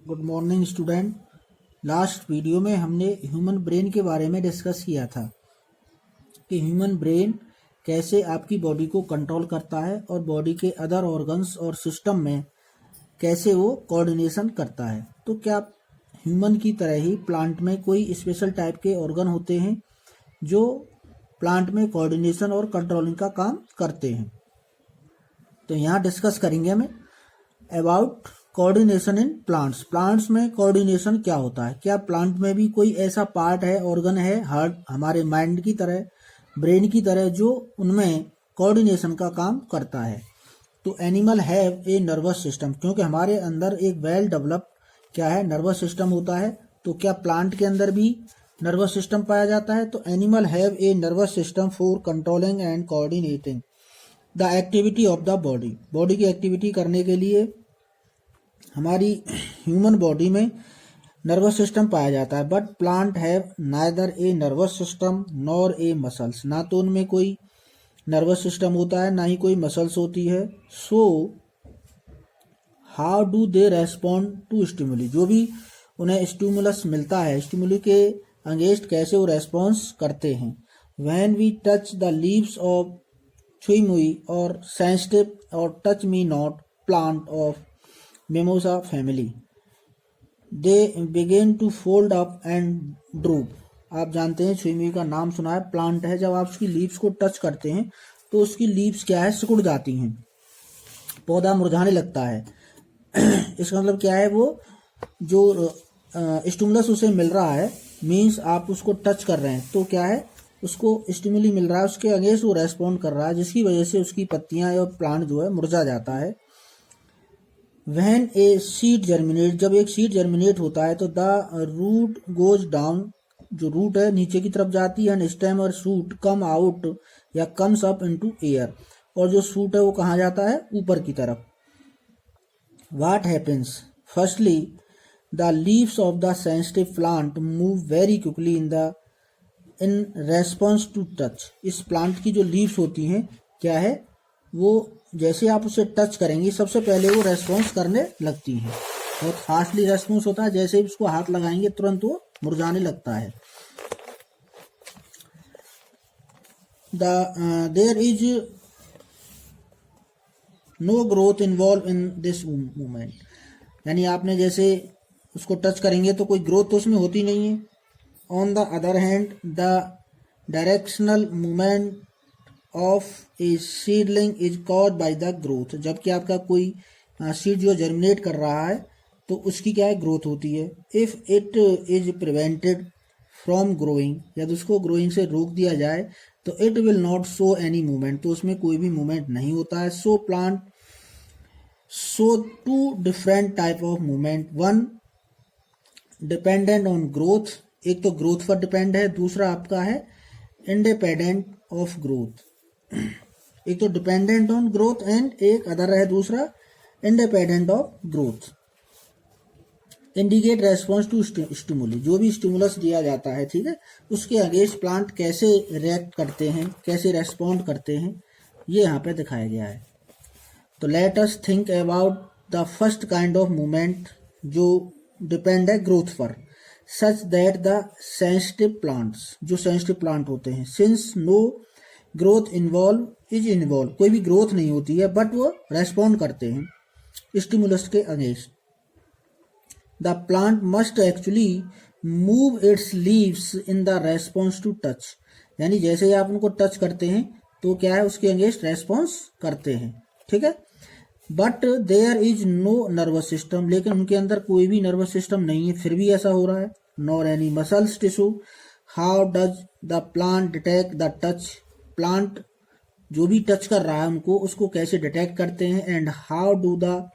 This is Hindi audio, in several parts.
Good morning student. Last video में हमने ह्यूमन ब्रेन के बारे में डिस्कस किया था कि ह्यूमन ब्रेन कैसे आपकी बॉडी को कंट्रोल करता है और बॉडी के अदर ऑर्गन्स और सिस्टम में कैसे वो कोऑर्डिनेशन करता है। तो क्या ह्यूमन की तरह ही प्लांट में कोई स्पेशल टाइप के ऑर्गन होते हैं जो प्लांट में कोऑर्डिनेशन और कंट्रोलिंग का काम करते हैं। तो यहाँ डिस्कस करेंगे हमें about coordination in plants. Plants में कोऑर्डिनेशन क्या होता है, क्या प्लांट में भी कोई ऐसा पार्ट है, ऑर्गन है, हार्ट हमारे माइंड की तरह, ब्रेन की तरह, जो उनमें कोऑर्डिनेशन का काम करता है। तो animal have a nervous system, क्योंकि हमारे अंदर एक वेल डेवलप्ड क्या है, नर्वस सिस्टम होता है। तो क्या प्लांट के अंदर भी नर्वस सिस्टम पाया जाता है? तो animal have a nervous system for controlling and coordinating the activity of the body. Body की एक्टिविटी करने के लिए हमारी ह्यूमन बॉडी में नर्वस सिस्टम पाया जाता है। But plant have neither a nervous system nor a muscles, ना तो उनमें कोई नर्वस सिस्टम होता है ना ही कोई मसल्स होती है। So how do they respond to stimuli, जो भी उन्हें स्टिमुलस मिलता है, स्टिमुली के अगेंस्ट कैसे वो रेस्पॉन्स करते हैं। When we touch the leaves of छुई और सेंसिटिव और touch me not plant of mimosa family, they begin to fold up and droop. आप जानते हैं, छुई का नाम सुना है, प्लांट है। जब आप उसकी लीव्स को टच करते हैं तो उसकी लीव्स क्या है, सिकुड़ जाती हैं, पौधा मुरझाने लगता है। इसका मतलब क्या है, वो जो स्टिमुलस उसे मिल रहा है, मीन्स आप उसको टच कर रहे हैं तो क्या है, उसको स्टिमुली मिल रहा है, उसके अगेंस्ट वो रेस्पॉन्ड कर रहा है, जिसकी वजह से उसकी पत्तियां और प्लांट जो है मुरझा जाता है। व्हेन ए सीड जर्मिनेट, जब एक सीड जर्मिनेट होता है तो द रूट गोज डाउन, जो रूट है नीचे की तरफ जाती है, एंड स्टेम और शूट कम आउट या कम्स अप इनटू एयर, और जो शूट है वो कहाँ जाता है, ऊपर की तरफ। What happens, firstly the leaves of the sensitive plant move very quickly in response to touch. इस प्लांट की जो लीव्स होती हैं क्या है, वो जैसे आप उसे टच करेंगे सबसे पहले वो रेस्पॉन्स करने लगती हैं, बहुत फास्टली रेस्पॉन्स होता है। जैसे ही उसको हाथ लगाएंगे तुरंत वो मुरझाने लगता है। There is no growth involve in this movement, यानी आपने जैसे उसको टच करेंगे तो कोई ग्रोथ तो उसमें होती नहीं है। On the other hand the directional movement of A seedling is caused by the growth, जबकि आपका कोई सीड जो जर्मिनेट कर रहा है तो उसकी क्या है, ग्रोथ होती है। If it is prevented from growing, यदि उसको ग्रोइंग से रोक दिया जाए तो it will not show any movement, तो उसमें कोई भी मूवमेंट नहीं होता है। So plant show two different type of movement, one dependent on growth, एक तो ग्रोथ पर डिपेंड है, दूसरा आपका है इंडिपेंडेंट ऑफ ग्रोथ। एक तो डिपेंडेंट ऑन ग्रोथ एंड एक अदर है दूसरा independent of growth. Indicate response to stimuli, जो भी स्टिमुलस दिया जाता है, ठीक है, उसके अगेंस्ट प्लांट कैसे रिएक्ट करते हैं, कैसे रेस्पॉन्ड करते हैं, ये यहाँ पे दिखाया गया है। तो let us think about the first kind of movement जो डिपेंड है ग्रोथ पर, such that the sensitive plants, जो सेंसिटिव प्लांट होते हैं, since no growth involve is involve, कोई भी ग्रोथ नहीं होती है बट वो रेस्पॉन्ड करते हैं स्टिमुलस के against. The plant must actually move its leaves in the response to touch, यानी जैसे ही आप उनको टच करते हैं तो क्या है, उसके अगेंस्ट रेस्पॉन्स करते हैं, ठीक है। But there is no nervous system, लेकिन उनके अंदर कोई भी नर्वस सिस्टम नहीं है, फिर भी ऐसा हो रहा है। Nor any muscles tissue, how does the plant detect the touch, plant जो भी टच कर रहा है उनको, उसको कैसे डिटेक्ट करते हैं। And how do the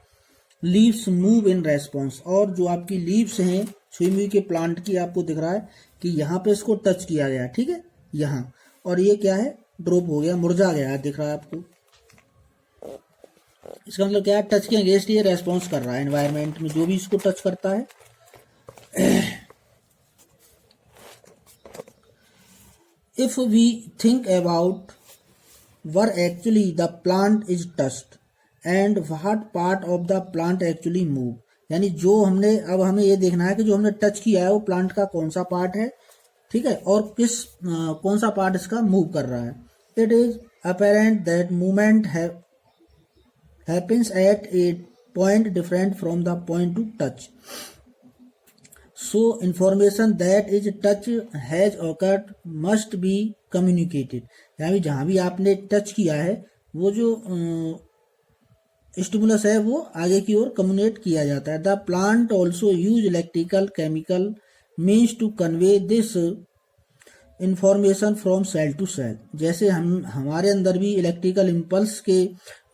leaves move in response, और जो आपकी लीव्स हैं छुई के प्लांट की, आपको दिख रहा है कि यहाँ पे इसको टच किया गया, ठीक है, यहाँ, और ये क्या है, ड्रॉप हो गया, मुरझा गया है, दिख रहा है आपको। इसका मतलब क्या है, टच के अगेंस्ट ये रेस्पॉन्स कर रहा है, एनवायरनमेंट में जो भी इसको टच करता है। If we think about where actually the plant is touched and what part of the plant actually move, यानी जो हमने, अब हमें ये देखना है कि जो हमने टच किया है वो प्लांट का कौन सा पार्ट है, ठीक है, और कौन सा पार्ट इसका मूव कर रहा है। It is apparent that movement happens at A point different from the point two touch, so information that is touch has awkward must be communicated. यानी जहां भी आपने टच किया है वो जो स्टिमुलस है वो आगे की ओर कम्युनिकेट किया जाता है। The plant also use electrical chemical means to convey this information from cell to cell. जैसे हमारे अंदर भी इलेक्ट्रिकल इम्पल्स के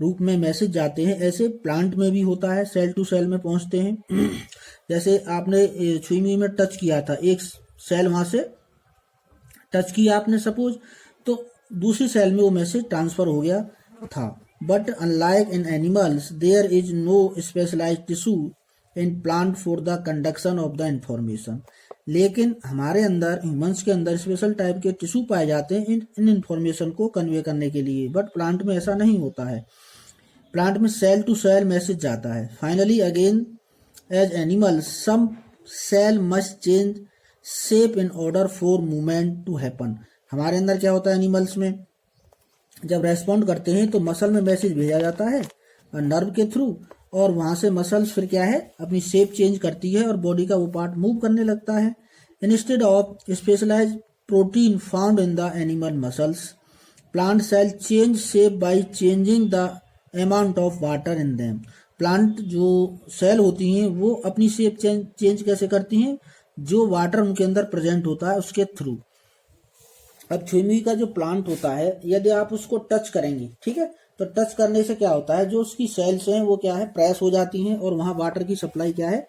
रूप में मैसेज जाते हैं, ऐसे प्लांट में भी होता है, सेल टू सेल में पहुंचते हैं। जैसे आपने सुई मुई में टच किया था, एक सेल वहां से टच किया आपने सपोज, तो दूसरी सेल में वो मैसेज ट्रांसफर हो गया था। But unlike in animals there is no specialised tissue in plant for the conduction of the information. लेकिन हमारे अंदर, ह्यूमंस के अंदर स्पेशल टाइप के टिश्यू पाए जाते हैं इन इंफॉर्मेशन को कन्वे करने के लिए, बट प्लांट में ऐसा नहीं होता है। प्लांट में सेल टू सेल मैसेज जाता है। Finally again as animals some cell must change shape in order for movement to happen. हमारे अंदर क्या होता है, एनिमल्स में जब रेस्पॉन्ड करते हैं तो मसल में मैसेज भेजा जाता है नर्व के थ्रू, और वहां से मसल्स फिर क्या है, अपनी शेप चेंज करती है और बॉडी का वो पार्ट मूव करने लगता है। Instead of specialized protein found in the animal muscles, plant cell change shape by changing the amount of water in them. Plant जो सेल होती हैं वो अपनी शेप चेंज कैसे करती हैं, जो वाटर उनके अंदर प्रेजेंट होता है उसके थ्रू। अब छुई का जो प्लांट होता है, यदि आप उसको टच करेंगे, ठीक है, तो टच करने से क्या होता है, जो उसकी सेल्स हैं वो क्या है, प्रेस हो जाती हैं और वहां वाटर की सप्लाई क्या है,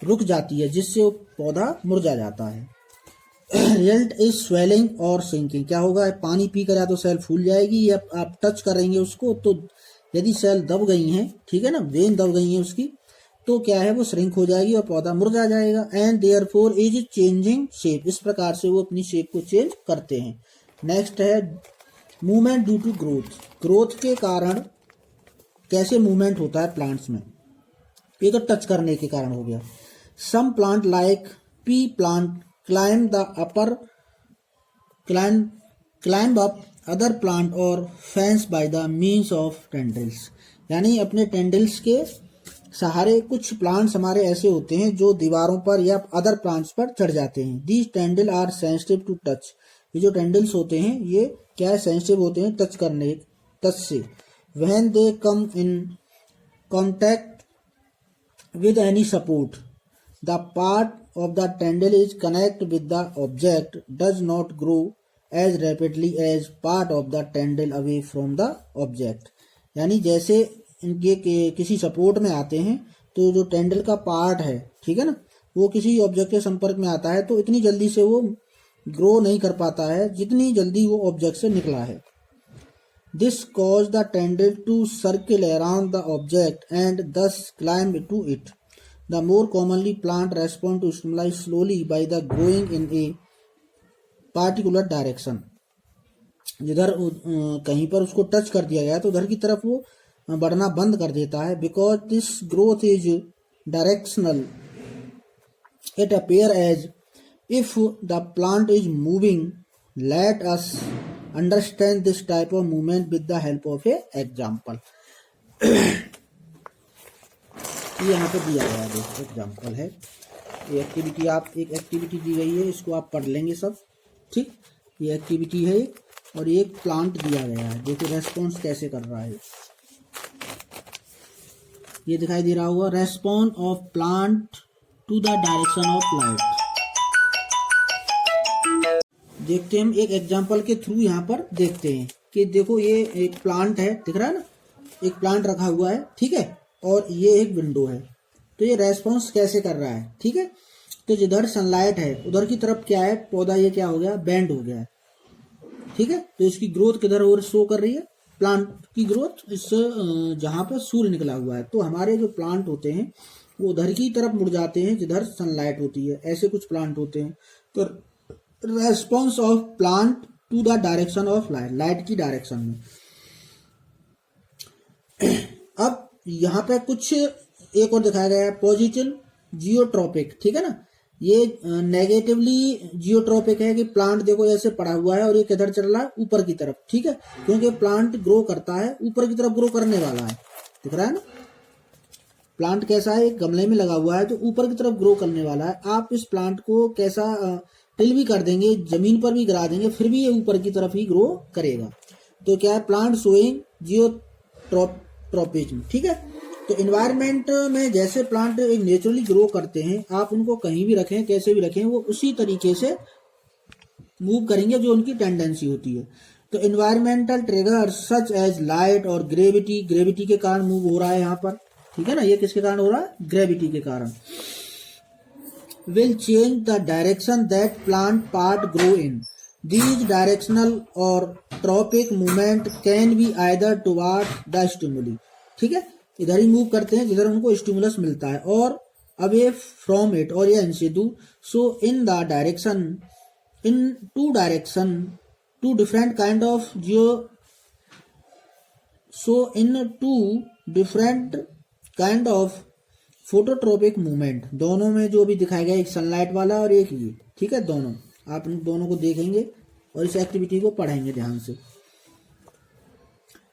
रुक जाती है, जिससे वो पौधा मुरझा जाता है। रिजल्ट इज स्वेलिंग और सिंकिंग। क्या होगा, पानी पी कर या तो सेल फूल जाएगी, या आप टच करेंगे उसको तो यदि सेल दब गई हैं, ठीक है ना, वेन दब गई है उसकी, तो क्या है, वो श्रिंक हो जाएगी और पौधा मुरझा जाएगा। And therefore is changing shape. इस प्रकार से वो अपनी शेप को चेंज करते हैं। नेक्स्ट है movement due to growth. Growth के कारण कैसे मूवमेंट होता है प्लांट्स में, ये तो टच करने के कारण हो गया। Some plant like pea plant climb the upper climb up other plant और fence by the means of tendrils. यानी अपने टेंडल्स के सहारे कुछ प्लांट्स हमारे ऐसे होते हैं जो दीवारों पर या अदर प्लांट्स पर चढ़ जाते हैं। These tendril are sensitive to touch. ये जो टेंडल्स होते हैं ये क्या है, सेंसिटिव होते हैं टच से। When they come in contact with any support, the part of the tendril is connect with the object does not grow as rapidly as part of the tendril away from the object. यानी जैसे इनके किसी सपोर्ट में आते हैं तो जो टेंडल का पार्ट है, ठीक है ना, वो किसी ऑब्जेक्ट के संपर्क में आता है तो इतनी जल्दी से वो ग्रो नहीं कर पाता है जितनी जल्दी वो ऑब्जेक्ट से निकला है। This cause the tendril to circle around the object and thus climb to it. The more commonly plant respond to stimuli slowly by the growing in a particular direction. जिधर कहीं पर उसको टच कर दिया गया तो उधर की तरफ वो बढ़ना बंद कर देता है। Because this growth is directional, it appear as if the plant is moving. Let us understand this type of movement with the help of a example. ये यहाँ पे दिया गया है, एग्जाम्पल है, ये एक्टिविटी, आप एक एक्टिविटी दी गई है, इसको आप पढ़ लेंगे सब, ठीक। ये एक्टिविटी है और ये एक प्लांट दिया गया है, देखो रेस्पॉन्स कैसे कर रहा है। ये दिखाई दे रहा होगा, response of plant to the direction of light. देखते हैं हम एक एग्जांपल के थ्रू यहाँ पर देखते हैं कि देखो ये एक प्लांट है, दिख रहा है ना, एक प्लांट रखा हुआ है, ठीक है, और ये एक विंडो है। तो ये रेस्पॉन्स कैसे कर रहा है, ठीक है। तो जिधर सनलाइट है उधर की तरफ क्या है, पौधा ये क्या हो गया, बेंड हो गया है, ठीक है। तो इसकी ग्रोथ किधर और शो कर रही है, प्लांट की ग्रोथ इस जहां पर सूर्य निकला हुआ है। तो हमारे जो प्लांट होते हैं वो उधर की तरफ मुड़ जाते हैं जिधर सनलाइट होती है, ऐसे कुछ प्लांट होते हैं। तो response of plant to the direction of light, light की डायरेक्शन में। अब यहाँ पे कुछ एक और दिखाया गया है पॉजिटिव जियोट्रॉपिक, ठीक है ना। ये नेगेटिवली जियोट्रॉपिक है कि प्लांट देखो ऐसे पड़ा हुआ है और ये किधर चल रहा है, ऊपर की तरफ, ठीक है, क्योंकि प्लांट ग्रो करता है ऊपर की तरफ ग्रो करने वाला है, दिख रहा है ना। प्लांट कैसा है, एक गमले में लगा हुआ है तो ऊपर की तरफ ग्रो करने वाला है। आप इस प्लांट को कैसा टिल भी कर देंगे, जमीन पर भी गिरा देंगे, फिर भी ये ऊपर की तरफ ही ग्रो करेगा। तो क्या है, प्लांट शोइंग जियोट्रॉपिज्म, ठीक है। तो इन्वायरमेंट में जैसे प्लांट एक नेचुरली ग्रो करते हैं, आप उनको कहीं भी रखें, कैसे भी रखें, वो उसी तरीके से मूव करेंगे जो उनकी टेंडेंसी होती है। तो environmental triggers such as light or gravity, gravity के कारण मूव हो रहा है यहाँ पर, ठीक है ना। ये किसके कारण हो रहा है, ग्रेविटी के कारण। Will change the direction that plant part grow in, these directional और tropic movement can be either toward the stimuli, ठीक है, इधर ही मूव करते हैं जिधर उनको स्टिमुलस मिलता है, और अवे फ्रॉम इट, और या इनसे दूर। So in the direction, in two direction, two different kind of in two different kind of phototropic movement, दोनों में जो भी दिखाया गया, एक सनलाइट वाला और एक ये, ठीक है, दोनों आप इन दोनों को देखेंगे और इस एक्टिविटी को पढ़ेंगे ध्यान से।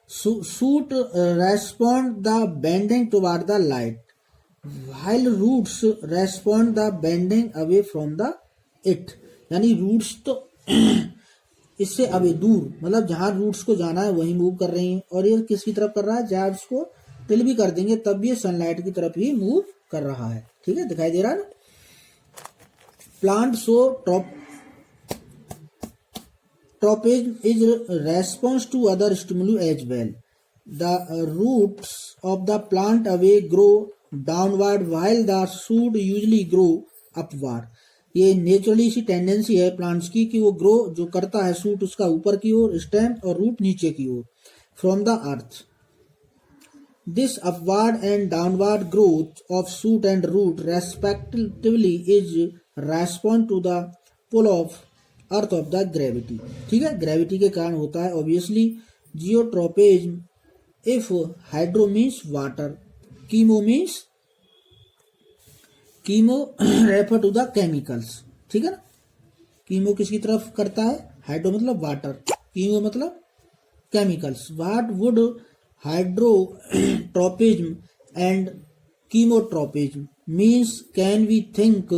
Shoot respond the bending toward the light, while roots respond the bending away from the it, यानी रूट्स तो इससे अवे दूर, मतलब जहां रूट्स को जाना है वही मूव कर रही हैं, और ये किसकी तरफ कर रहा है, जब इसको टिल भी कर देंगे तब भी ये सनलाइट की तरफ ही मूव कर रहा है, ठीक है, दिखाई दे रहा है ना। Plant so Tropism is response to other stimuli as well. The roots of the plant away grow downward while the shoot usually grow upward. ये नेचुरली इसी टेंडेंसी है प्लांट्स की कि वो ग्रो जो करता है, शूट उसका ऊपर की ओर, स्टेम और रूट नीचे की ओर, from the earth. This upward and downward growth of shoot and root respectively is respond to the pull of earth of the gravity, ठीक है, ग्रेविटी के कारण होता है। Obviously geotropism, if hydro means water, chemo means chemo refer to the chemicals, ठीक है ना। कीमो किसकी तरफ करता है, हाइड्रो मतलब वाटर, कीमो मतलब chemicals. What would hydrotropism and chemotropism means, can we think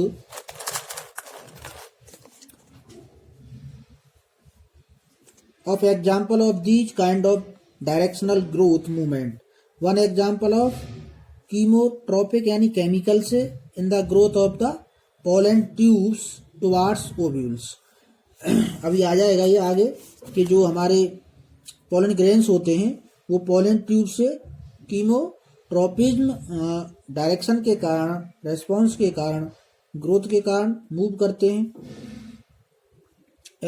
of example of these kind of directional growth movement? One example of chemotropic यानी केमिकल से in the growth of the pollen tubes towards ovules. अभी आ जाएगा ये आगे कि जो हमारे पोलन ग्रेन्स होते हैं वो पोलन ट्यूब से कीमोट्रोपिज्म डायरेक्शन के कारण, रेस्पॉन्स के कारण, ग्रोथ के कारण मूव करते हैं।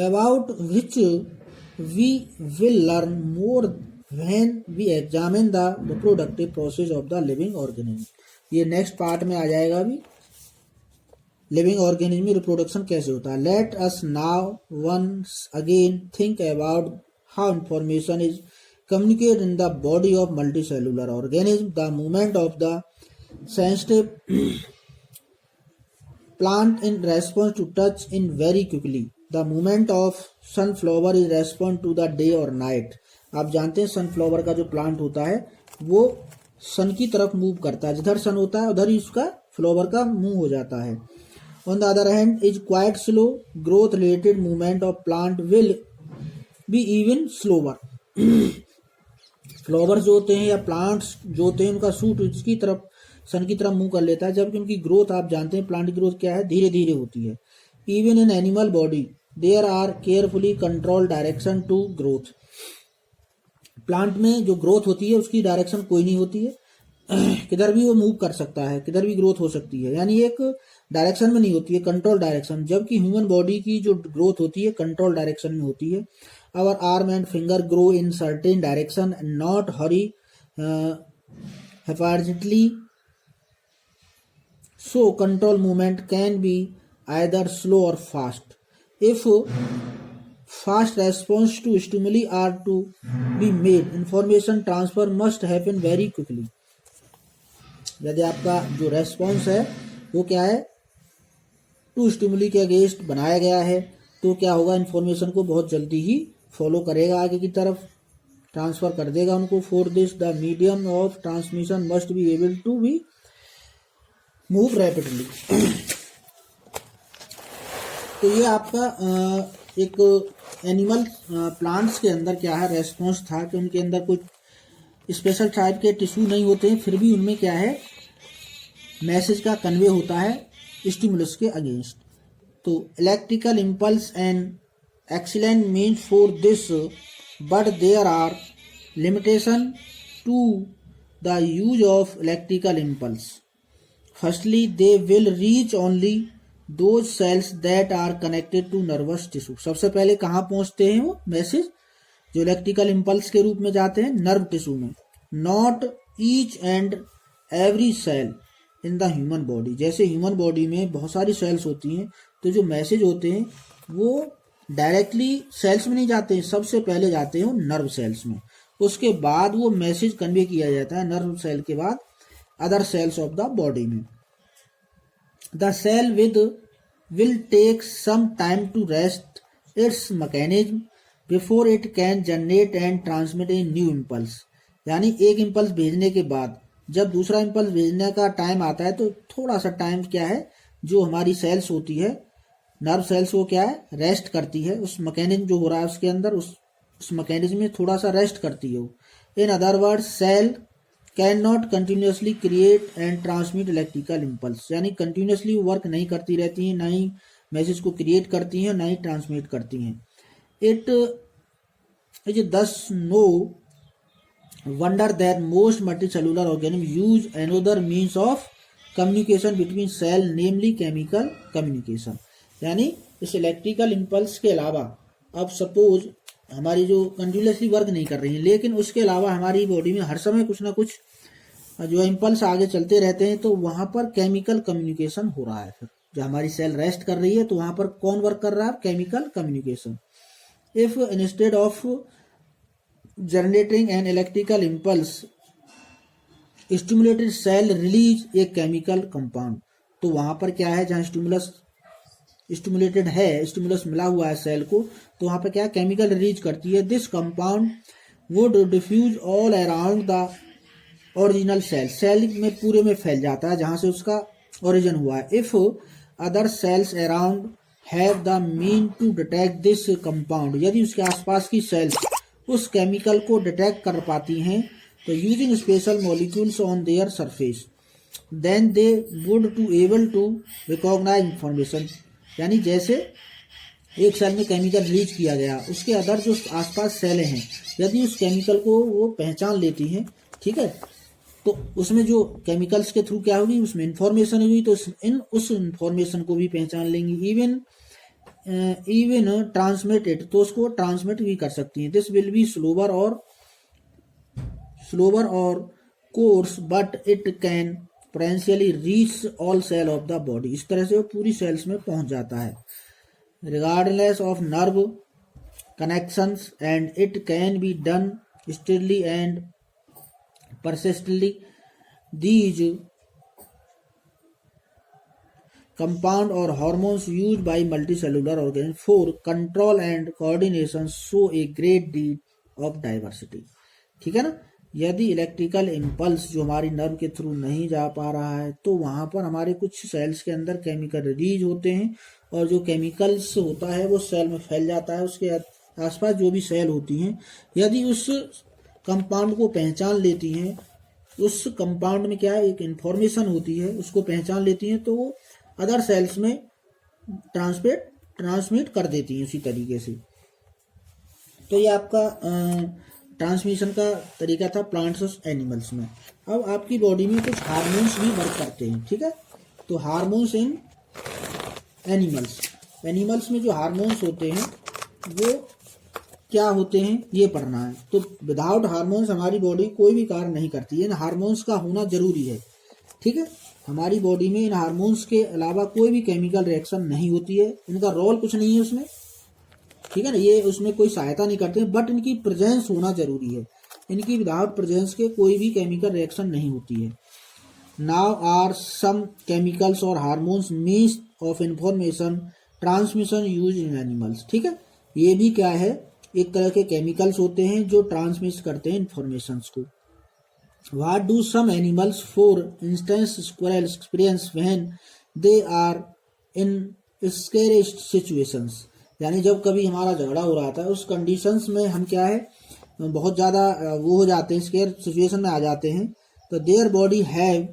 About which we will learn more when we examine the reproductive process of the living organism. ये नेक्स्ट पार्ट में आ जाएगा अभी, लिविंग ऑर्गेनिज्म में रिप्रोडक्शन कैसे होता है। Let us now once again think about how information is communicate in the body of multicellular organism, the movement of the sensitive plant in response to touch in very quickly, the movement of sunflower is response to the day or night. आप जानते हैं सनफ्लावर का जो प्लांट होता है वो सन की तरफ मूव करता है, जिधर सन होता है उधर ही उसका फ्लावर का मूव हो जाता है। On the other hand is quite slow, growth related movement of plant will be even slower. Flower जो होते हैं या प्लांट्स जो होते हैं उनका सूट इसकी तरफ, सन की तरफ मूव कर लेता है, जबकि उनकी ग्रोथ आप जानते हैं प्लांट की ग्रोथ क्या है, धीरे धीरे होती है। Even in animal body there are carefully control direction to growth. Plant में जो ग्रोथ होती है उसकी डायरेक्शन कोई नहीं होती है, किधर भी वो मूव कर सकता है, किधर भी ग्रोथ हो सकती है, यानी एक डायरेक्शन में नहीं होती है, कंट्रोल डायरेक्शन। जबकि ह्यूमन बॉडी की जो ग्रोथ होती है कंट्रोल डायरेक्शन में होती है। Our arm and finger grow in certain direction and not hurry haphazardly, so control movement can be either slow or fast. If fast response to stimuli are to be made, information transfer must happen very quickly. यदि आपका जो रेस्पॉन्स है वो क्या है, टू स्टिमुली के अगेंस्ट बनाया गया है, तो क्या होगा, इन्फॉर्मेशन को बहुत जल्दी ही फॉलो करेगा, आगे की तरफ ट्रांसफर कर देगा उनको। For this the medium of transmission must be able to be move rapidly. तो ये आपका एक एनिमल प्लांट्स के अंदर क्या है रेस्पॉन्स था कि उनके अंदर कुछ स्पेशल टाइप के टिश्यू नहीं होते हैं, फिर भी उनमें क्या है मैसेज का कन्वे होता है स्टिमुलस के अगेंस्ट। तो electrical impulse and excellent means for this, but there are limitation to the use of electrical impulse. Firstly they will reach only those cells that are connected to nervous tissue. सबसे पहले कहाँ पहुंचते हैं वो मैसेज जो इलेक्ट्रिकल इम्पल्स के रूप में जाते हैं नर्व टिश्यू में। Not each and every cell in the human body, जैसे ह्यूमन बॉडी में बहुत सारी सेल्स होती हैं, तो जो मैसेज होते हैं वो डायरेक्टली सेल्स में नहीं जाते हैं, सबसे पहले जाते हैं नर्व सेल्स में, उसके बाद वो मैसेज कन्वे किया जाता है नर्व सेल के बाद other cells of the body में। The cell will take some time to rest its mechanism before it can generate and transmit a new impulse. यानी एक इम्पल्स भेजने के बाद जब दूसरा इम्पल्स भेजने का टाइम आता है तो थोड़ा सा टाइम क्या है, जो हमारी सेल्स होती है नर्व सेल्स वो क्या है रेस्ट करती है, उस मैकेनिज्म जो हो रहा है उसके अंदर उस मैकेनिज्म में थोड़ा सा रेस्ट करती है वो। In other words cell can not continuously create and transmit electrical impulse, यानी कंटिन्यूसली वर्क नहीं करती रहती हैं, ना ही मैसेज को क्रिएट करती हैं ना ही ट्रांसमिट करती हैं। इट इज दस no wonder that most multicellular organisms use another means of communication between cell, namely chemical communication। यानी इस इलेक्ट्रिकल इम्पल्स के अलावा अब सपोज हमारी जो कंटिन्यूसली वर्क नहीं कर रही है, लेकिन उसके अलावा हमारी बॉडी में हर समय कुछ ना कुछ जो इम्पल्स आगे चलते रहते हैं, तो वहां पर केमिकल कम्युनिकेशन हो रहा है। फिर जब हमारी सेल रेस्ट कर रही है तो वहां पर कौन वर्क कर रहा है, chemical communication. If instead of generating an electrical impulse stimulated cell release a chemical compound, तो वहां पर क्या है जहां स्टिमुलस स्टिमुलेटेड है, स्टिमुलस मिला हुआ है सेल को, तो वहां पर क्या केमिकल रिलीज करती है। This compound would diffuse all around the original cell, cell में पूरे में फैल जाता है जहां से उसका ओरिजिन हुआ है। If other cells around have the mean to detect this compound, यदि उसके आसपास की सेल्स उस केमिकल को डिटेक्ट कर पाती हैं, तो using special molecules on their surface then they would to able to recognise information. यानी जैसे एक सेल में केमिकल रिलीज किया गया, उसके अदर जो आसपास सेलें हैं यदि उस केमिकल को वो पहचान लेती हैं, ठीक है, तो उसमें जो केमिकल्स के थ्रू क्या होगी, उसमें इंफॉर्मेशन हुई, तो उस इंफॉर्मेशन को भी पहचान लेंगी। इवन ट्रांसमिटेड, तो उसको ट्रांसमिट भी कर सकती हैं। This will be slower or course but it can potentially reach all cell of the body, इस तरह से वो पूरी सेल्स में पहुंच जाता है। Regardless of nerve connections and it can be done steadily and persistently। These compound or hormones used by multicellular organisms for control and coordination show a great deal of diversity। ठीक है ना, यदि इलेक्ट्रिकल इम्पल्स जो हमारी नर्व के थ्रू नहीं जा पा रहा है, तो वहां पर हमारे कुछ सेल्स के अंदर केमिकल रिलीज होते हैं, और जो केमिकल्स होता है वो सेल में फैल जाता है। उसके आसपास जो भी सेल होती हैं यदि उस कंपाउंड को पहचान लेती हैं, उस कंपाउंड में क्या एक इंफॉर्मेशन होती है उसको पहचान लेती हैं, तो वो अदर सेल्स में ट्रांसमिट कर देती हैं उसी तरीके से। तो ये आपका ट्रांसमिशन का तरीका था प्लांट्स और एनिमल्स में। अब आपकी बॉडी में कुछ हार्मोन्स भी वर्क करते हैं, ठीक है। तो हार्मोन्स इन एनिमल्स में जो हार्मोन्स होते हैं वो क्या होते हैं ये पढ़ना है। तो विदाउट हार्मोन्स हमारी बॉडी कोई भी कार्य नहीं करती है, इन हार्मोन्स का होना जरूरी है, ठीक है। हमारी बॉडी में इन हार्मोन्स के अलावा कोई भी केमिकल रिएक्शन नहीं होती है, इनका रोल कुछ नहीं है उसमें, ठीक है ना, ये उसमें कोई सहायता नहीं करते, बट इनकी प्रेजेंस होना जरूरी है। इनकी विदाउट प्रेजेंस के कोई भी केमिकल रिएक्शन नहीं होती है। now are some chemicals or hormones means of information transmission used in animals। ठीक है, ये भी क्या है, एक तरह के केमिकल्स होते हैं जो ट्रांसमिट करते हैं इंफॉर्मेशंस को। What do some animals, for instance squirrels, experience when they are in scary situations? यानी जब कभी हमारा झगड़ा हो रहा था उस कंडीशंस में हम क्या है, बहुत ज़्यादा वो हो जाते हैं, स्केयर सिचुएशन में आ जाते हैं, तो their body have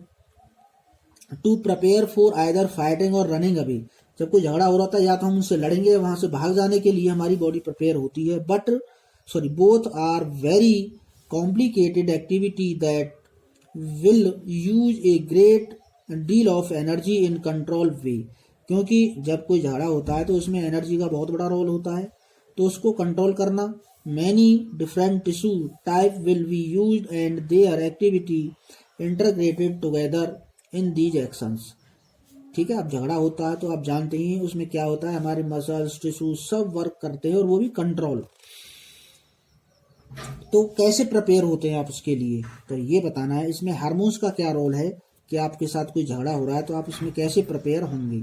to prepare for either fighting or running. अभी जब कोई झगड़ा हो रहा था या तो हम उनसे लड़ेंगे, वहां से भाग जाने के लिए हमारी बॉडी प्रिपेयर होती है, but both are very complicated activity that will use a great deal of energy in control way. क्योंकि जब कोई झगड़ा होता है तो उसमें एनर्जी का बहुत बड़ा रोल होता है, तो उसको कंट्रोल करना, many different tissue type will be used and there activity integrated together in these actions. ठीक है, अब झगड़ा होता है तो आप जानते ही हैं उसमें क्या होता है, हमारे मसल्स टिश्यू सब वर्क करते हैं और वो भी कंट्रोल। तो कैसे प्रिपेयर होते हैं आप उसके लिए, तो ये बताना है। इसमें हार्मोन्स का क्या रोल है कि आपके साथ कोई झगड़ा हो रहा है तो आप इसमें कैसे प्रिपेयर होंगे।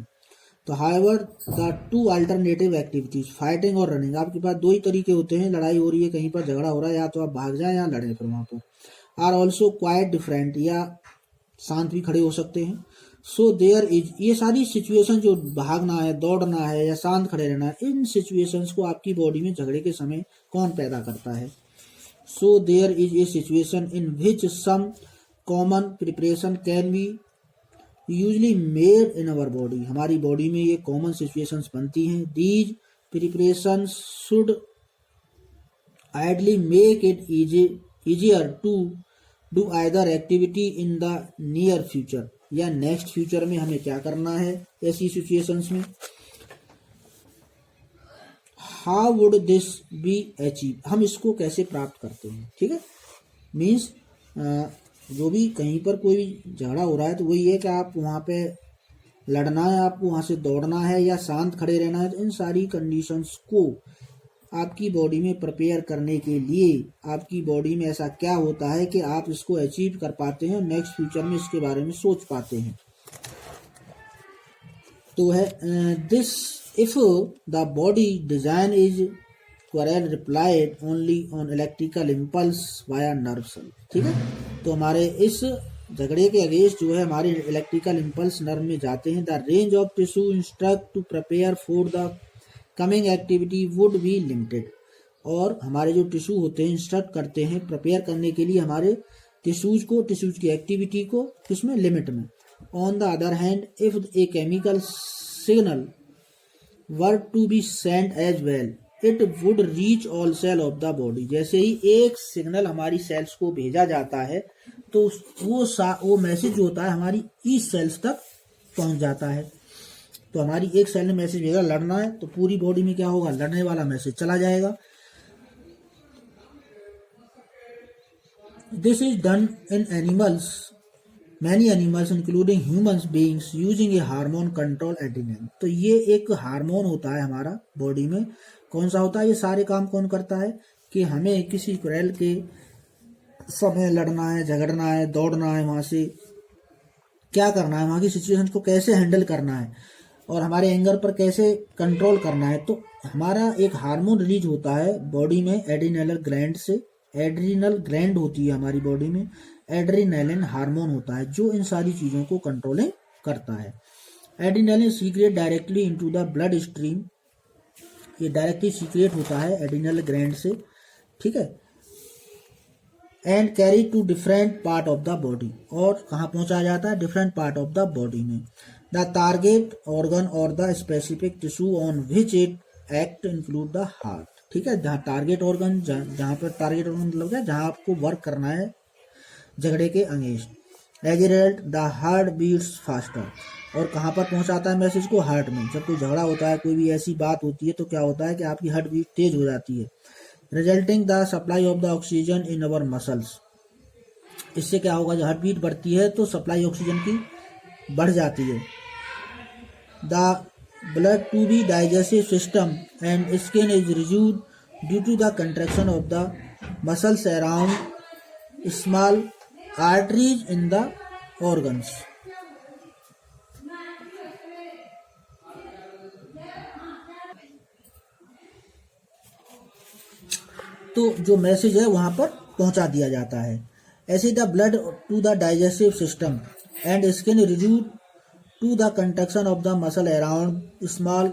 तो however the two alternative activities fighting or running, आपके पास दो ही तरीके होते हैं, लड़ाई हो रही है, कहीं पर झगड़ा हो रहा है, या तो आप भाग जाएं या लड़ें फिर वहां पर, आर ऑल्सो क्वाइट डिफरेंट, या शांत भी खड़े हो सकते हैं। सो देयर इज, ये सारी सिचुएशन जो भागना है, दौड़ना है या शांत खड़े रहना है, इन सिचुएशंस को आपकी बॉडी में झगड़े के समय कौन पैदा करता है। So there is a situation in which some common preparation can be usually made in our body, हमारी बॉडी में ये कॉमन सिचुएशंस बनती हैं। These preparation should ideally make it easier to do either activity in the near future, या नेक्स्ट फ्यूचर में हमें क्या करना है ऐसी सिचुएशंस में। How would this be achieve, हम इसको कैसे प्राप्त करते हैं। ठीक है, मीन्स जो भी कहीं पर कोई झगड़ा हो रहा है तो वही है कि आप वहाँ पे लड़ना है, आपको वहाँ से दौड़ना है या शांत खड़े रहना है। तो इन सारी कंडीशंस को आपकी बॉडी में प्रिपेयर करने के लिए आपकी बॉडी में ऐसा क्या होता है कि आप इसको अचीव कर पाते हैं और नेक्स्ट फ्यूचर में इसके बारे में सोच पाते हैं। तो है this if the body design is quarrel replied only on electrical impulse via nerve cell. ठीक है, तो हमारे इस झगड़े के अगेंस्ट जो है हमारे इलेक्ट्रिकल इम्पल्स नर्व में जाते हैं। The range of tissue instruct to prepare for the coming activity would be limited, और हमारे जो टिश्यू होते हैं इंस्ट्रक्ट करते हैं प्रिपेयर करने के लिए हमारे टिश्यूज की एक्टिविटी को, किसमें, लिमिट में। On the other hand if a chemical signal were to be sent as well it would reach all cell of the body, जैसे ही एक सिग्नल हमारी सेल्स को भेजा जाता है तो वो मैसेज जो होता है हमारी ईच सेल्स तक पहुंच जाता है। तो हमारी एक सेल ने मैसेज भेजा लड़ना है तो पूरी बॉडी में क्या होगा, लड़ने वाला मैसेज चला जाएगा। This is done in animals, many animals including human beings using A hormone control adrenaline. तो ये एक हार्मोन होता है हमारा बॉडी में, कौन सा होता है, ये सारे काम कौन करता है कि हमें किसी क्रेल के समय लड़ना है, झगड़ना है, दौड़ना है, वहां से क्या करना है, वहां की सिचुएशन को कैसे हैंडल करना है और हमारे एंगर पर कैसे कंट्रोल करना है। तो हमारा एक हार्मोन रिलीज होता है बॉडी में एड्रिनल ग्लैंड से, एड्रिनल ग्लैंड होती है हमारी बॉडी में, एड्रिनलिन हार्मोन होता है जो इन सारी चीजों को कंट्रोलिंग करता है। Adrenaline secret directly into the blood stream, ये डायरेक्टली सीक्रेट होता है एड्रिनल ग्लैंड से। ठीक है, and carry to different part of the body, और कहाँ पहुंचाया जाता है, different part of the body में। The target organ or the specific tissue on which it act include the heart. ठीक है, जहाँ टारगेट ऑर्गन, जहाँ पर टारगेट ऑर्गन मतलब क्या, जहाँ आपको वर्क करना है झगड़े के against. As a result the heart beats faster, और कहाँ पर पहुंचाता है मैसेज को, हार्ट में। जब कोई झगड़ा होता है, कोई भी ऐसी बात होती है तो क्या होता है कि आपकी हार्ट बीट तेज हो जाती है। Resulting the supply of the oxygen in our muscles, इससे क्या होगा, जब हार्ट बीट बढ़ती है तो सप्लाई ऑक्सीजन की बढ़ जाती है। The blood to be digestive system and skin is reduced due to the contraction of the muscles around small arteries in the organs. तो जो मैसेज है वहां पर पहुंचा दिया जाता है. ऐसे the blood to the digestive system and skin reduce to the contraction of the muscle around small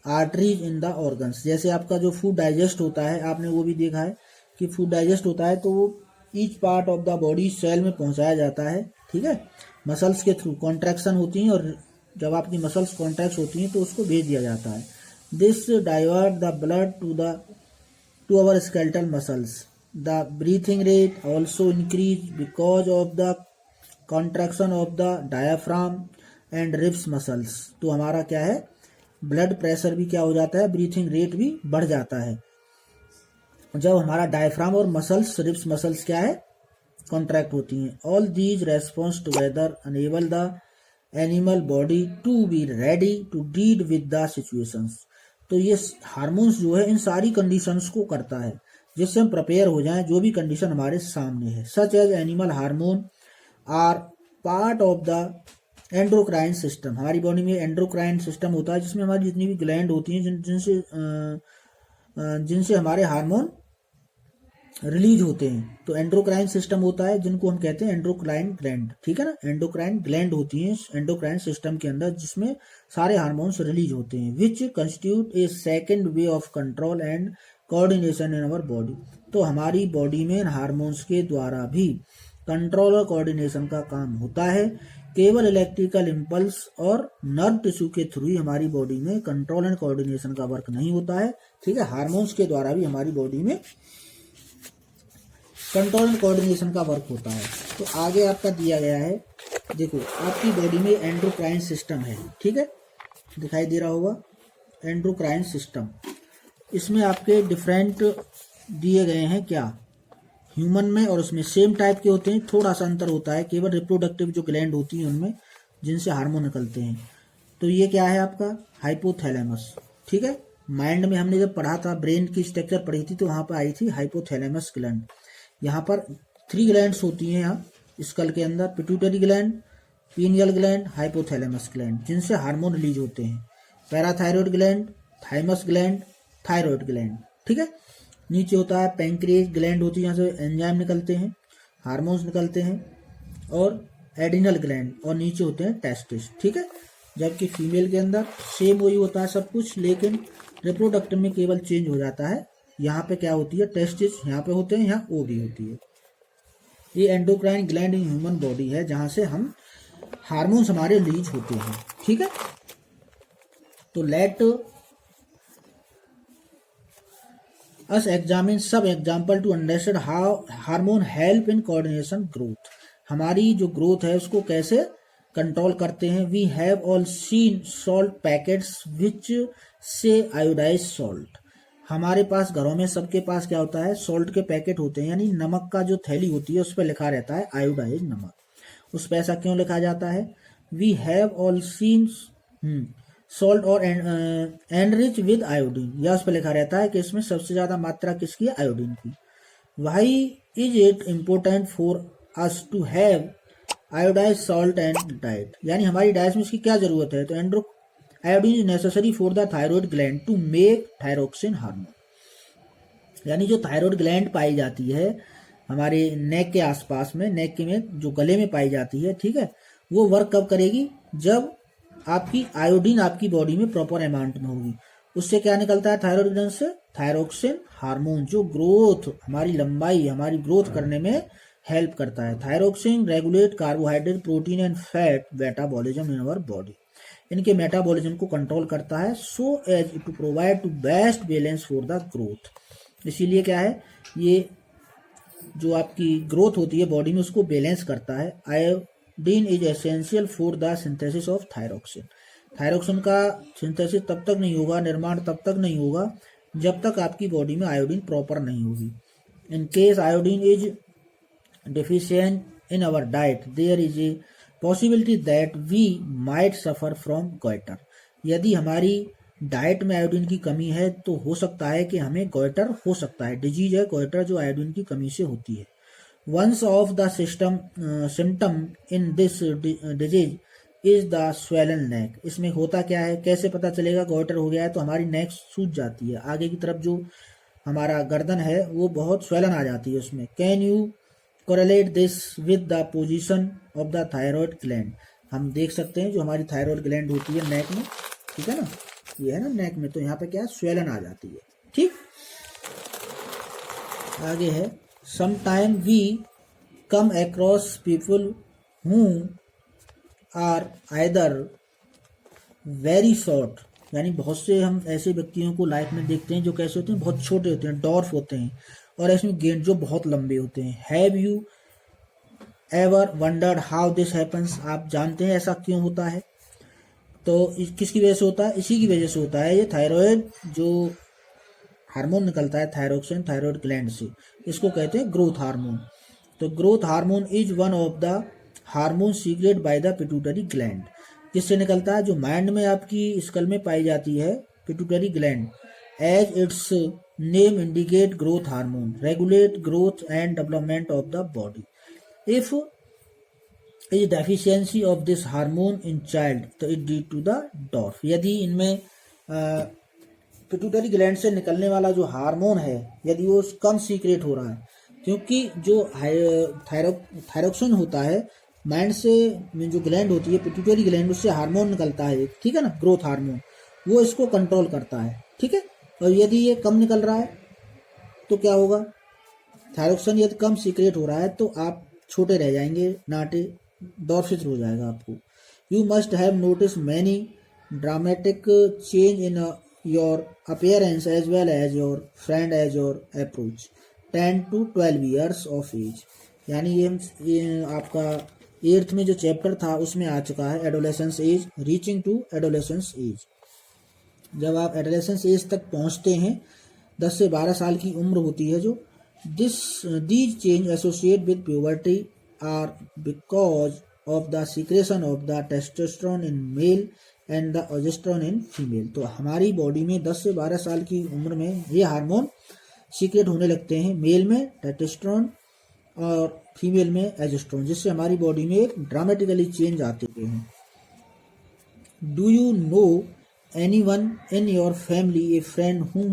arteries in the organs. जैसे आपका जो फूड डाइजेस्ट होता है, आपने वो भी देखा है कि फूड डाइजेस्ट होता है तो वो each part of the body cell में पहुंचाया जाता है. ठीक है, मसल्स के थ्रू कॉन्ट्रैक्शन होती हैं और जब आपकी मसल्स कॉन्ट्रैक्ट होती हैं तो उसको भेज दिया जाता है. This divert the blood to our skeletal muscles. The breathing rate also increase because of the contraction of the diaphragm and ribs muscles. तो हमारा क्या है, ब्लड प्रेशर भी क्या हो जाता है, ब्रीथिंग रेट भी बढ़ जाता है जब हमारा डायफ्राम और मसल्स, रिब्स मसल्स क्या है, कॉन्ट्रैक्ट होती हैं. All these response together enable the animal body to be ready to deal with the situations. तो ये हार्मोन्स जो है इन सारी कंडीशंस को करता है जिससे हम प्रिपेयर हो जाएं जो भी कंडीशन हमारे सामने है. Such as animal hormone are part of the endocrine system. हमारी बॉडी में एंडोक्राइन सिस्टम होता है जिसमें हमारी जितनी भी ग्लैंड होती हैं जिनसे हमारे हार्मोन रिलीज होते हैं. तो एंडोक्राइन सिस्टम होता है जिनको हम कहते हैं एंडोक्राइन ग्लैंड. ठीक है ना, एंडोक्राइन ग्लैंड होती हैं एंडोक्राइन सिस्टम के अंदर जिसमें सारे हार्मोन्स रिलीज होते हैं. Which constitute a second way of control and coordination in our body. तो हमारी बॉडी में हार्मोन्स के द्वारा भी कंट्रोल और कोऑर्डिनेशन का काम होता है. केवल इलेक्ट्रिकल इम्पल्स और नर्व टिश्यू के थ्रू ही हमारी बॉडी में कंट्रोल एंड कोऑर्डिनेशन का वर्क नहीं होता है. ठीक है, हार्मोन्स के द्वारा भी हमारी बॉडी में कंट्रोल एंड कोऑर्डिनेशन का वर्क होता है. तो आगे आपका दिया गया है, देखो आपकी बॉडी में एंडोक्राइन सिस्टम है. ठीक है, दिखाई दे रहा होगा एंडोक्राइन सिस्टम. इसमें आपके डिफरेंट दिए गए हैं क्या, ह्यूमन में और उसमें सेम टाइप के होते हैं. थोड़ा सा अंतर होता है केवल रिप्रोडक्टिव जो ग्लैंड होती है उनमें जिनसे हार्मोन निकलते हैं. तो ये क्या है आपका हाइपोथैलेमस. ठीक है, माइंड में हमने जब पढ़ा था, ब्रेन की स्ट्रक्चर पढ़ी थी तो वहां पर आई थी हाइपोथैलेमस ग्लैंड. यहाँ पर 3 ग्लैंड्स होती हैं यहाँ स्कल के अंदर, pituitary gland, pineal gland, hypothalamus gland, जिनसे हार्मोन रिलीज होते हैं. Parathyroid gland, thymus gland, thyroid gland. ठीक है, नीचे होता है पैंक्रियाज ग्लैंड होती है, यहाँ से एंजाइम निकलते हैं, हार्मोन्स निकलते हैं, और एडिनल ग्लैंड, और नीचे होते हैं टेस्टिस. ठीक है, जबकि फीमेल के अंदर सेम वही होता है सब कुछ, लेकिन रिप्रोडक्टिव में केवल चेंज हो जाता है. यहाँ पे क्या होती है, टेस्टिस यहाँ पे होते हैं, यहाँ ओवरी होती है. ये endocrine gland in human body है जहां से हम हार्मोन्स हमारे रिलीज होते हैं. ठीक है, तो let us examine some example to understand how hormone help in coordination growth. हमारी जो ग्रोथ है उसको कैसे कंट्रोल करते हैं. We have all seen salt packets which say iodise salt. हमारे पास घरों में सबके पास क्या होता है, सॉल्ट के पैकेट होते हैं, यानी नमक का जो थैली होती है उस पर लिखा रहता है आयोडाइज नमक. उस पर ऐसा क्यों लिखा जाता है, we have all seen salt or enrich with iodine, या उस पर लिखा रहता है कि इसमें सबसे ज्यादा मात्रा किसकी है, आयोडीन की. Why is it important for us to have iodise salt and diet. यानी हमारी डाइट में इसकी क्या जरूरत है, तो iodine is necessary for the thyroid gland to make thyroxine hormone. यानी जो थायराइड ग्लैंड पाई जाती है हमारे नेक के आसपास में, नेक के में जो गले में पाई जाती है, ठीक है, वो वर्क कब करेगी, जब आपकी आयोडीन आपकी बॉडी में प्रॉपर अमाउंट में होगी. उससे क्या निकलता है थायराइड ग्लैंड से, थायरोक्सिन हार्मोन, जो ग्रोथ, हमारी लंबाई, हमारी ग्रोथ करने में हेल्प करता है. Thyroxine regulate carbohydrate, protein and fat metabolism in our body. इनके मेटाबॉलिज्म को कंट्रोल करता है, so as to provide to best balance for the growth. इसीलिए क्या है, ये जो आपकी ग्रोथ होती है बॉडी में उसको बैलेंस करता है. Iodine is essential for the synthesis of thyroxine. Thyroxine का सिंथेसिस तब तक नहीं होगा, निर्माण तब तक नहीं होगा जब तक आपकी बॉडी में आयोडीन प्रॉपर नहीं होगी. In case iodine is deficient in our diet, there is a possibility that we might suffer from goiter. यदि हमारी डाइट में आयोडीन की कमी है तो हो सकता है कि हमें गोइटर हो सकता है. डिजीज है गोइटर जो आयोडीन की कमी से होती है. Once of the symptom in this disease is the swollen neck. इसमें होता क्या है, कैसे पता चलेगा गोइटर हो गया है? तो हमारी नेक सूज जाती है, आगे की तरफ जो हमारा गर्दन है वो बहुत स्वेलन आ जाती है उसमें. Can you correlate this with the position of the thyroid gland? हम देख सकते हैं जो हमारी थायराइड ग्लैंड होती है नेक में, ठीक है ना, ये है ना नेक में, तो यहाँ पे क्या है, स्वेलन आ जाती है. ठीक, आगे है sometime we come across people who are either very short, यानी बहुत से हम ऐसे व्यक्तियों को लाइफ में देखते हैं जो कैसे होते हैं, बहुत छोटे होते हैं, डॉर्फ होते हैं, और ऐसे गेंद जो बहुत लंबे होते हैं. Have you ever wondered how this happens? आप जानते हैं ऐसा क्यों होता है? तो किसकी वजह से होता है? इसी की वजह से होता है. ये थायराइड जो हार्मोन निकलता है थायरोक्सिन थायराइड ग्लैंड से, इसको कहते हैं ग्रोथ हार्मोन. तो growth hormone is one of the hormone secrete by the pituitary gland. किससे निकलता है? जो माइंड में आपकी स्कल में पाई जाती है, pituitary gland. As its name indicate, growth hormone regulate growth and development of the body. If is deficiency of this hormone in child तो it due to the dwarf. यदि इनमें पिट्यूटरी ग्लैंड से निकलने वाला जो हार्मोन है, यदि वो कम सीक्रेट हो रहा है, क्योंकि जो थायरोक्सिन होता है माइंड से, में जो ग्लैंड होती है पिट्यूटरी ग्लैंड, उससे हार्मोन निकलता है, ठीक है ना, ग्रोथ हार्मोन, वो इसको कंट्रोल करता है. ठीक है, और यदि ये कम निकल रहा है तो क्या होगा? थायरोक्सिन यदि कम सीक्रेट हो रहा है तो आप छोटे रह जाएंगे, नाटे, डॉर्फिश हो जाएगा आपको. You must have notice many dramatic change in your appearance as well as your friend as your approach 10 to 12 years of age. यानी ये आपका 8th में जो चैप्टर था उसमें आ चुका है, adolescence age, reaching to adolescence age. जब आप एडोलेसेंस एज तक पहुंचते हैं, 10 से 12 साल की उम्र होती है जो, these change associate with puberty are because of the secretion of the testosterone in male and the progesterone in female. तो हमारी बॉडी में 10 से 12 साल की उम्र में ये हार्मोन सीक्रेट होने लगते हैं, मेल में टेस्टोस्टेरोन और फीमेल में एजेस्ट्रोन, जिससे हमारी बॉडी में एक ड्रामेटिकली चेंज आते हैं. Do you know anyone in your family, a friend who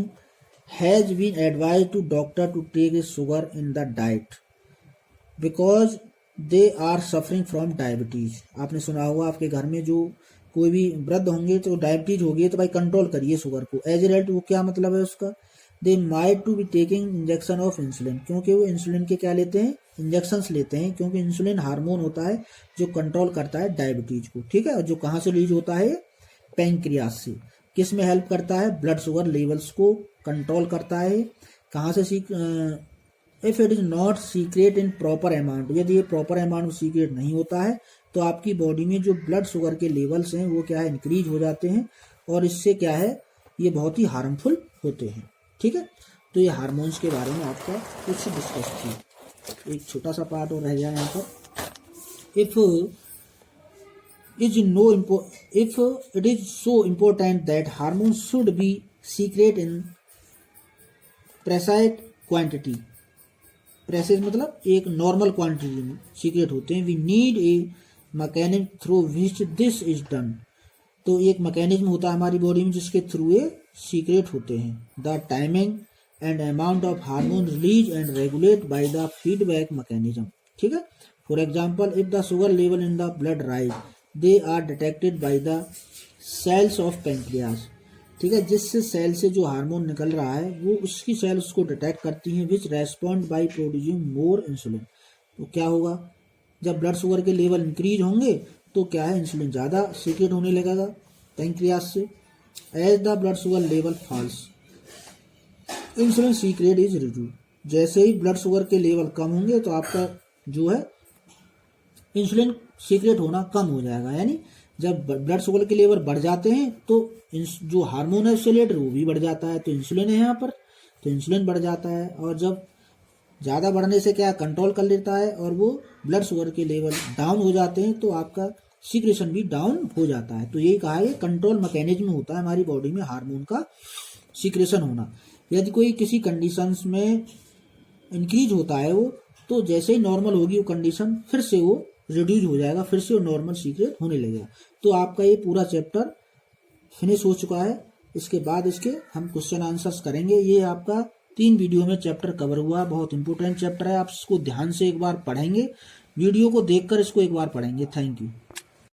has been advised to doctor to take sugar in the diet because they are suffering from diabetes? आपने सुना होगा आपके घर में जो कोई भी वृद्ध होंगे तो डायबिटीज होगी, तो भाई कंट्रोल करिए शुगर को. एज ए रिजल्ट वो क्या मतलब है उसका? They might to be taking injection of insulin, क्योंकि वो इंसुलिन के क्या लेते हैं, इंजेक्शंस लेते हैं, क्योंकि इंसुलिन हार्मोन होता है जो कंट्रोल करता है डायबिटीज को. ठीक है, और जो कहाँ से रिलीज होता है? पैंक्रियास से. किस में हेल्प करता है? ब्लड शुगर लेवल्स को कंट्रोल करता है. कहाँ से if it is not secret in proper amount, यदि ये प्रॉपर अमाउंट सीक्रेट नहीं होता है तो आपकी बॉडी में जो ब्लड शुगर के लेवल्स हैं वो क्या है, इंक्रीज हो जाते हैं, और इससे क्या है, ये बहुत ही हार्मफुल होते हैं. ठीक है, तो ये हार्मोन्स के बारे में आपका कुछ डिस्कस किया. एक छोटा सा पार्ट और रह गया यहाँ पर. If it is so important that hormone should be secret in precise quantity, precise मतलब एक नॉर्मल क्वांटिटी में सीक्रेट होते हैं. We need a mechanism through which this is done. तो एक मैकेनिज्म होता है हमारी बॉडी में जिसके थ्रू ये सीक्रेट होते हैं. The timing and amount of hormone release and regulate by the feedback mechanism. ठीक है, for example if the sugar level in the blood rise, they are detected by the cells of pancreas. ठीक है, जिससे सेल से जो हार्मोन निकल रहा है वो उसकी सेल उसको डिटेक्ट करती हैं, which respond by producing more insulin. तो क्या होगा, जब ब्लड शुगर के लेवल इंक्रीज होंगे तो क्या है, इंसुलिन ज़्यादा सीक्रेट होने लगेगा पैंक्रियास से. As the blood sugar level falls, insulin secret is reduce. जैसे ही ब्लड शुगर के लेवल कम होंगे तो आपका जो है इंसुलिन सीक्रेट होना कम हो जाएगा. यानी जब ब्लड शुगर के लेवल बढ़ जाते हैं तो जो हार्मोन है उससे रिलेटेड वो भी बढ़ जाता है, तो इंसुलिन है यहाँ पर, तो इंसुलिन बढ़ जाता है, और जब ज़्यादा बढ़ने से क्या कंट्रोल कर लेता है और वो ब्लड शुगर के लेवल डाउन हो जाते हैं तो आपका सीक्रेशन भी डाउन हो जाता है. तो यही कहा है, कंट्रोल मैकेनिज्म होता है हमारी बॉडी में हार्मोन का सीक्रेशन होना. यदि कोई किसी कंडीशंस में इंक्रीज होता है वो, तो जैसे ही नॉर्मल होगी वो कंडीशन, फिर से वो रिड्यूस हो जाएगा, फिर से वो नॉर्मल सीक्रेट होने लगेगा। तो आपका ये पूरा चैप्टर फिनिश हो चुका है। इसके बाद इसके हम क्वेश्चन आंसर्स करेंगे। ये आपका 3 वीडियो में चैप्टर कवर हुआ। बहुत इंपॉर्टेंट चैप्टर है, आप इसको ध्यान से एक बार पढ़ेंगे, वीडियो को देखकर इसको एक बार पढ़ेंगे। Thank you.